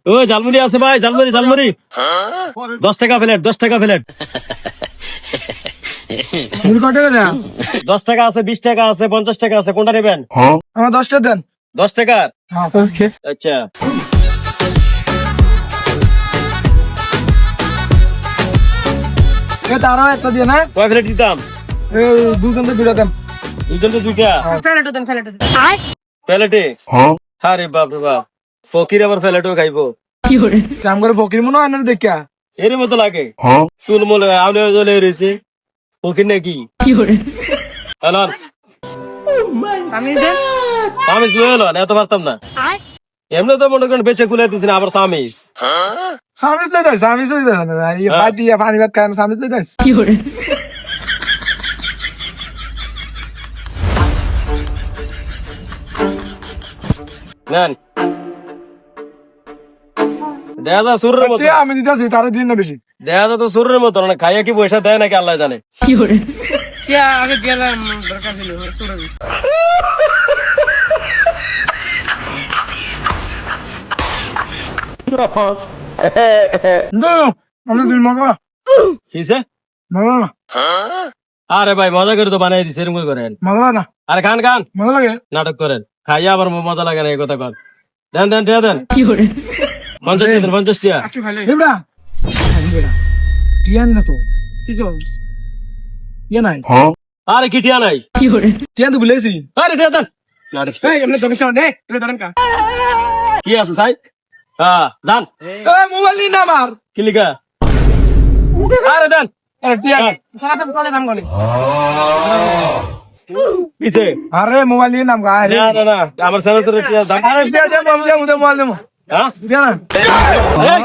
ও ঝালমুড়ি আছে ভাই, ঝালমুড়ি ঝালমুড়ি 10 টাকা প্লেট, 10 টাকা প্লেট। মুড়ি কত টাকা দেন? 10 টাকা আছে, 20 টাকা আছে, 50 টাকা আছে, কোনটা নেবেন? আমার 10টা দেন। 10 টাকা? ওকে। আচ্ছা তারও একটা দিয়ে না, কয় প্লেট দিতাম? দুজন তো দুটা দেন। দুজন তো 2টা প্লেটে? আরে বাপ রে বাপ, ফকির আবার প্লেটও খাইবো? কাম করে ফকির মনে হয় না দেখা। এর মতো লাগে চুল মলে আউলে জ্বলে রয়েছে, ফকির নাকি? হ্যালো সামিস লয়ে এলো, এত পারতাম না। এমনি তো মনে করেন বেঁচে খুলে দিচ্ছি না, আবার সামিস। সামিস লই যাস, সামিস লই যাস। ভাত দিয়া পানি ভাত খান, সামিস লই যাস। নেন দেখা যা সুরের মতো, আমি নিতেছি, তার দিন না বেশি। দেখা যা তো সুরের মতো না, খাইয়া কি পয়সা দেয় নাকি আল্লাহ জানে। আমি দিন মজা কিসে? মজা না, আরে ভাই মজা করে তো বানাই দিচ্ছে, এরকম করেন। মজা না, আরে খান খান, মজা লাগে। নাটক করেন, খাইয়া আবার মজা লাগে না এই কথা কর। দেন দেন টিয়া দেন, 50 টিয়া দেন, 50 টিয়া। এবড়া টিয়ান না তো, টিয়া নাই। আরে কি টিয়া নাই? টিয়ান তো ভুলেছি। আরে টিয়া দেন। নাটক। কি আছে সাই? হ্যাঁ দান। মোবাইল নিন না আমার। কি লিখা? আরে দেন। কিসে? আরে মোবাইল নিন নাম গায়। না না না, আমার সারা সারা টিয়া দান। আরে টিয়া দে, মোবাইল দে, মোবাইল দে। হ্যাঁ টিয়া না। এই।